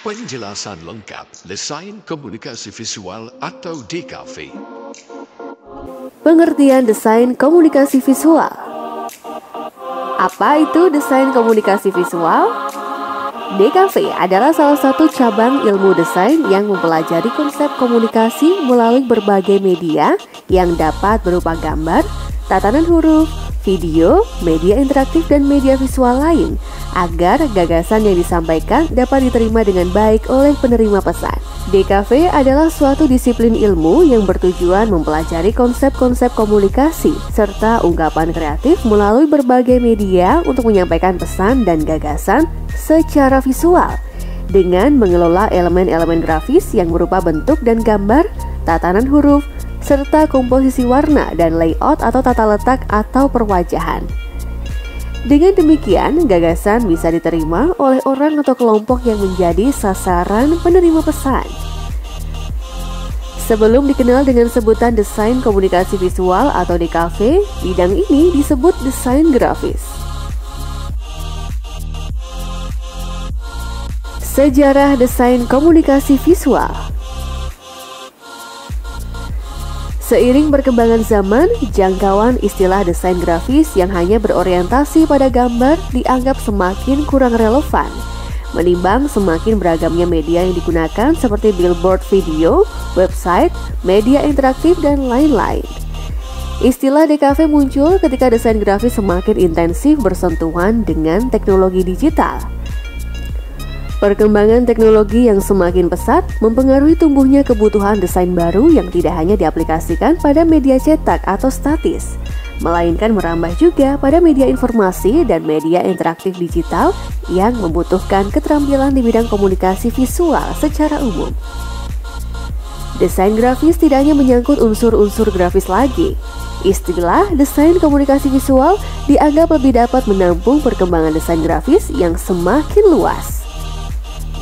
Penjelasan lengkap Desain Komunikasi Visual atau DKV. Pengertian desain komunikasi visual. Apa itu desain komunikasi visual? DKV adalah salah satu cabang ilmu desain yang mempelajari konsep komunikasi melalui berbagai media yang dapat berupa gambar, tatanan huruf, video, media interaktif, dan media visual lain agar gagasan yang disampaikan dapat diterima dengan baik oleh penerima pesan. DKV adalah suatu disiplin ilmu yang bertujuan mempelajari konsep-konsep komunikasi serta ungkapan kreatif melalui berbagai media untuk menyampaikan pesan dan gagasan secara visual dengan mengelola elemen-elemen grafis yang berupa bentuk dan gambar, tatanan huruf, serta komposisi warna dan layout atau tata letak atau perwajahan. Dengan demikian, gagasan bisa diterima oleh orang atau kelompok yang menjadi sasaran penerima pesan. Sebelum dikenal dengan sebutan desain komunikasi visual atau DKV, bidang ini disebut desain grafis. Sejarah desain komunikasi visual. Seiring perkembangan zaman, jangkauan istilah desain grafis yang hanya berorientasi pada gambar dianggap semakin kurang relevan, menimbang semakin beragamnya media yang digunakan seperti billboard video, website, media interaktif, dan lain-lain. Istilah DKV muncul ketika desain grafis semakin intensif bersentuhan dengan teknologi digital. Perkembangan teknologi yang semakin pesat mempengaruhi tumbuhnya kebutuhan desain baru yang tidak hanya diaplikasikan pada media cetak atau statis, melainkan merambah juga pada media informasi dan media interaktif digital yang membutuhkan keterampilan di bidang komunikasi visual secara umum. Desain grafis tidak hanya menyangkut unsur-unsur grafis lagi. Istilah desain komunikasi visual dianggap lebih dapat menampung perkembangan desain grafis yang semakin luas.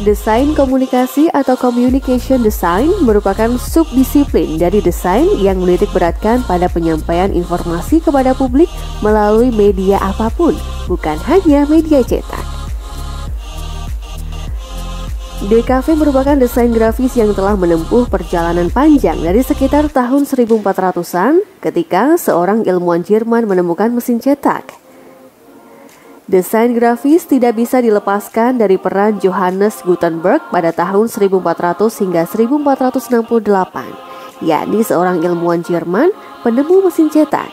Desain komunikasi atau communication design merupakan subdisiplin dari desain yang menitik beratkan pada penyampaian informasi kepada publik melalui media apapun, bukan hanya media cetak. DKV merupakan desain grafis yang telah menempuh perjalanan panjang dari sekitar tahun 1400-an ketika seorang ilmuwan Jerman menemukan mesin cetak. Desain grafis tidak bisa dilepaskan dari peran Johannes Gutenberg pada tahun 1400 hingga 1468, yakni seorang ilmuwan Jerman penemu mesin cetak.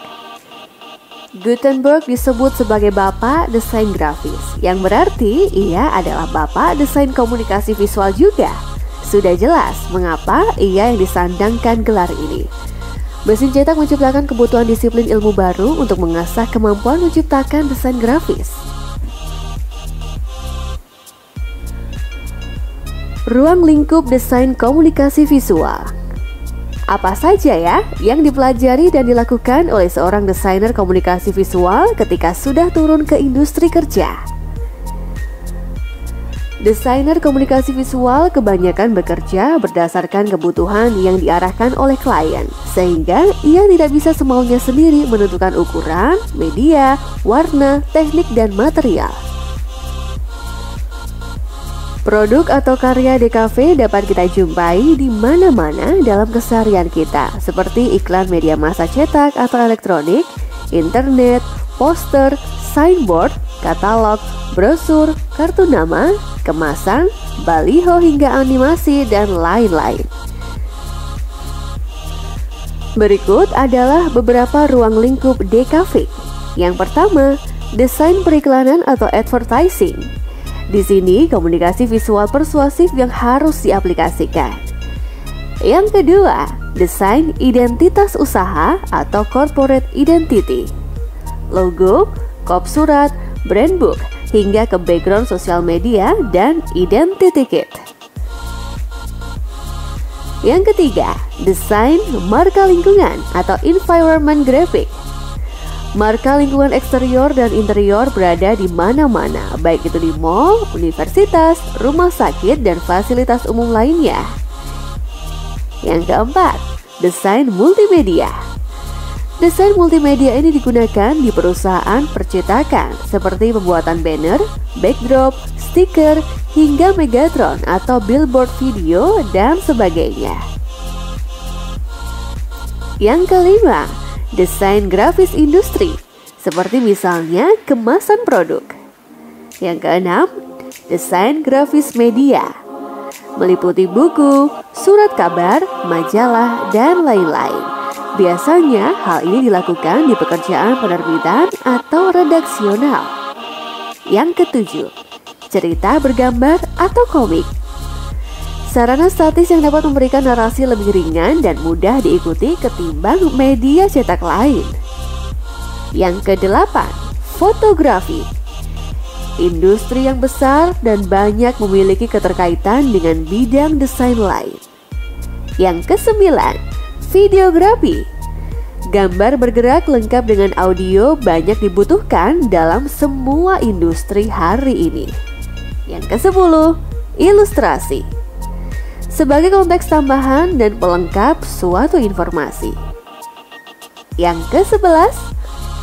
Gutenberg disebut sebagai bapak desain grafis, yang berarti ia adalah bapak desain komunikasi visual juga. Sudah jelas mengapa ia yang disandangkan gelar ini. Mesin cetak menciptakan kebutuhan disiplin ilmu baru untuk mengasah kemampuan menciptakan desain grafis. Ruang lingkup desain komunikasi visual. Apa saja ya yang dipelajari dan dilakukan oleh seorang desainer komunikasi visual ketika sudah turun ke industri kerja? Desainer komunikasi visual kebanyakan bekerja berdasarkan kebutuhan yang diarahkan oleh klien, sehingga ia tidak bisa semaunya sendiri menentukan ukuran, media, warna, teknik, dan material. Produk atau karya DKV dapat kita jumpai di mana-mana dalam keseharian kita, seperti iklan media massa cetak atau elektronik, internet, poster, signboard, katalog, brosur, kartu nama, kemasan, baliho hingga animasi, dan lain-lain. Berikut adalah beberapa ruang lingkup DKV. Yang pertama, desain periklanan atau advertising. Di sini komunikasi visual persuasif yang harus diaplikasikan. Yang kedua, desain identitas usaha atau corporate identity. Logo, kop surat, brand book, hingga ke background sosial media dan identity kit. Yang ketiga, desain marka lingkungan atau environment graphic. Marka lingkungan eksterior dan interior berada di mana-mana, baik itu di mall, universitas, rumah sakit, dan fasilitas umum lainnya. Yang keempat, desain multimedia. Desain multimedia ini digunakan di perusahaan percetakan seperti pembuatan banner, backdrop, stiker, hingga Megatron atau billboard video dan sebagainya. Yang kelima, desain grafis industri, seperti misalnya kemasan produk. Yang keenam, desain grafis media, meliputi buku, surat kabar, majalah, dan lain-lain. Biasanya hal ini dilakukan di pekerjaan penerbitan atau redaksional. Yang ketujuh, cerita bergambar atau komik. Sarana statis yang dapat memberikan narasi lebih ringan dan mudah diikuti ketimbang media cetak lain. Yang kedelapan, fotografi. Industri yang besar dan banyak memiliki keterkaitan dengan bidang desain lain. Yang kesembilan, videografi. Gambar bergerak lengkap dengan audio banyak dibutuhkan dalam semua industri hari ini. Yang ke-10, ilustrasi. Sebagai konteks tambahan dan pelengkap suatu informasi. Yang ke-11,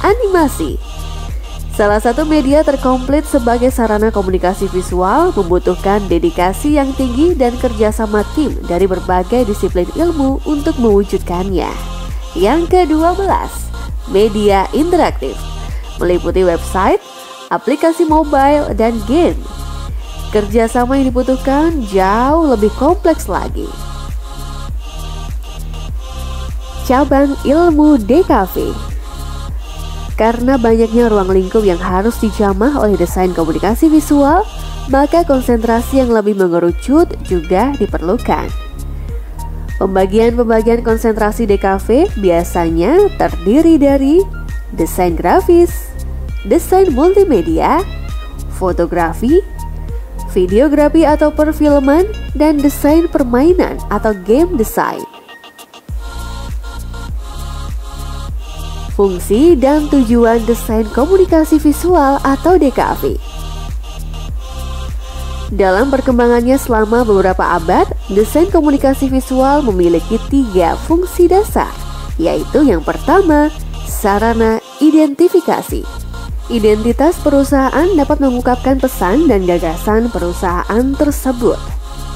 animasi. Salah satu media terkomplit sebagai sarana komunikasi visual membutuhkan dedikasi yang tinggi dan kerjasama tim dari berbagai disiplin ilmu untuk mewujudkannya. Yang ke-12, media interaktif, meliputi website, aplikasi mobile, dan game. Kerjasama yang dibutuhkan jauh lebih kompleks lagi. Cabang ilmu DKV. Karena banyaknya ruang lingkup yang harus dijamah oleh desain komunikasi visual, maka konsentrasi yang lebih mengerucut juga diperlukan. Pembagian konsentrasi DKV biasanya terdiri dari desain grafis, desain multimedia, fotografi, videografi atau perfilman, dan desain permainan atau game design. Fungsi dan tujuan desain komunikasi visual atau DKV. Dalam perkembangannya selama beberapa abad, desain komunikasi visual memiliki 3 fungsi dasar, yaitu yang pertama, sarana identifikasi. Identitas perusahaan dapat mengungkapkan pesan dan gagasan perusahaan tersebut.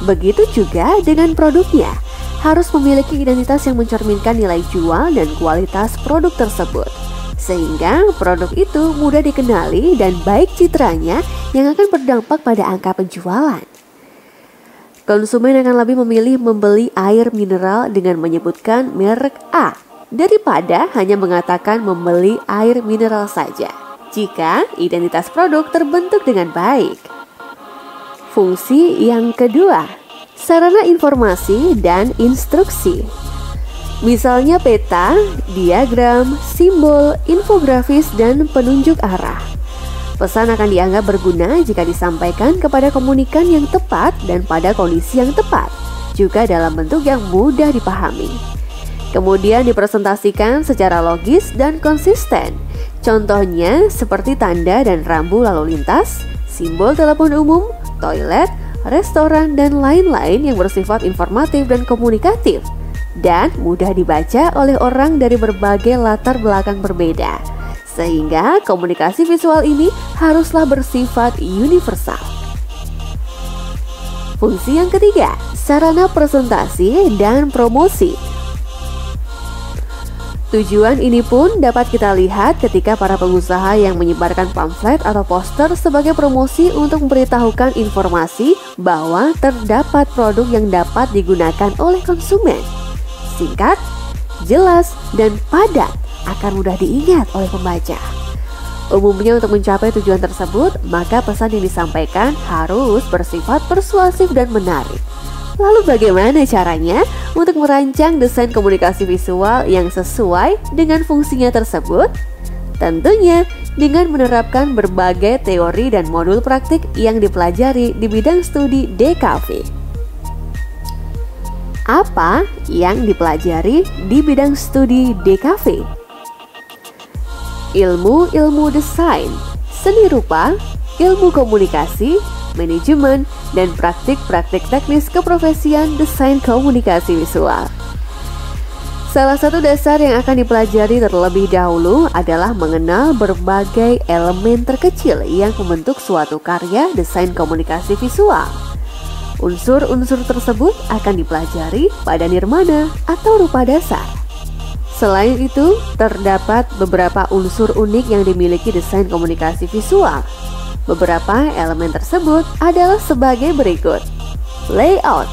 Begitu juga dengan produknya, harus memiliki identitas yang mencerminkan nilai jual dan kualitas produk tersebut, sehingga produk itu mudah dikenali dan baik citranya yang akan berdampak pada angka penjualan. Konsumen akan lebih memilih membeli air mineral dengan menyebutkan merek A daripada hanya mengatakan membeli air mineral saja, jika identitas produk terbentuk dengan baik. Fungsi yang kedua, sarana informasi dan instruksi. Misalnya peta, diagram, simbol, infografis, dan penunjuk arah. Pesan akan dianggap berguna jika disampaikan kepada komunikan yang tepat dan pada kondisi yang tepat, juga dalam bentuk yang mudah dipahami. Kemudian dipresentasikan secara logis dan konsisten. Contohnya seperti tanda dan rambu lalu lintas, simbol telepon umum, toilet, restoran, dan lain-lain yang bersifat informatif dan komunikatif, dan mudah dibaca oleh orang dari berbagai latar belakang berbeda, sehingga komunikasi visual ini haruslah bersifat universal. Fungsi yang ketiga, sarana presentasi dan promosi. Tujuan ini pun dapat kita lihat ketika para pengusaha yang menyebarkan pamflet atau poster sebagai promosi untuk memberitahukan informasi bahwa terdapat produk yang dapat digunakan oleh konsumen. Singkat, jelas, dan padat akan mudah diingat oleh pembaca. Umumnya untuk mencapai tujuan tersebut, maka pesan yang disampaikan harus bersifat persuasif dan menarik. Lalu bagaimana caranya untuk merancang desain komunikasi visual yang sesuai dengan fungsinya tersebut? Tentunya dengan menerapkan berbagai teori dan modul praktik yang dipelajari di bidang studi DKV. Apa yang dipelajari di bidang studi DKV? Ilmu desain, seni rupa, ilmu komunikasi, manajemen, dan praktik-praktik teknis keprofesian desain komunikasi visual. Salah satu dasar yang akan dipelajari terlebih dahulu adalah mengenal berbagai elemen terkecil yang membentuk suatu karya desain komunikasi visual. Unsur-unsur tersebut akan dipelajari pada nirmana atau rupa dasar. Selain itu, terdapat beberapa unsur unik yang dimiliki desain komunikasi visual. Beberapa elemen tersebut adalah sebagai berikut. Layout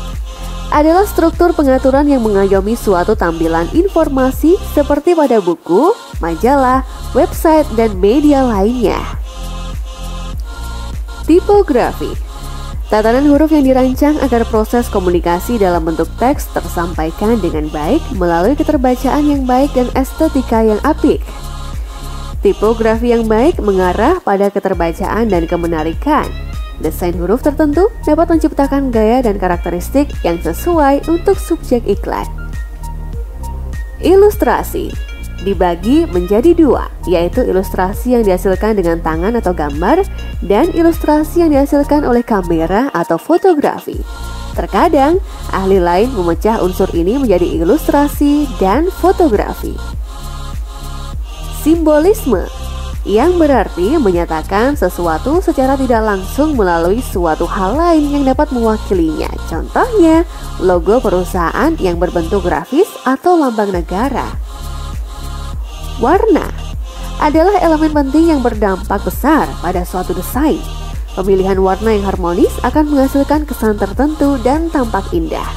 adalah struktur pengaturan yang mengayomi suatu tampilan informasi seperti pada buku, majalah, website, dan media lainnya. Tipografi, tatanan huruf yang dirancang agar proses komunikasi dalam bentuk teks tersampaikan dengan baik melalui keterbacaan yang baik dan estetika yang apik. Tipografi yang baik mengarah pada keterbacaan dan kemenarikan. Desain huruf tertentu dapat menciptakan gaya dan karakteristik yang sesuai untuk subjek iklan. Ilustrasi dibagi menjadi dua, yaitu ilustrasi yang dihasilkan dengan tangan atau gambar dan ilustrasi yang dihasilkan oleh kamera atau fotografi. Terkadang, ahli lain memecah unsur ini menjadi ilustrasi dan fotografi. Simbolisme, yang berarti menyatakan sesuatu secara tidak langsung melalui suatu hal lain yang dapat mewakilinya. Contohnya, logo perusahaan yang berbentuk grafis atau lambang negara. Warna adalah elemen penting yang berdampak besar pada suatu desain. Pemilihan warna yang harmonis akan menghasilkan kesan tertentu dan tampak indah.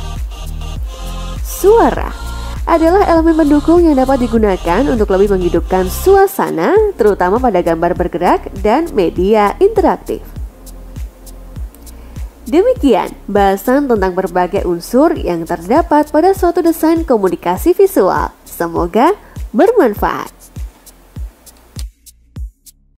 Suara adalah elemen pendukung yang dapat digunakan untuk lebih menghidupkan suasana, terutama pada gambar bergerak dan media interaktif. Demikian bahasan tentang berbagai unsur yang terdapat pada suatu desain komunikasi visual. Semoga bermanfaat.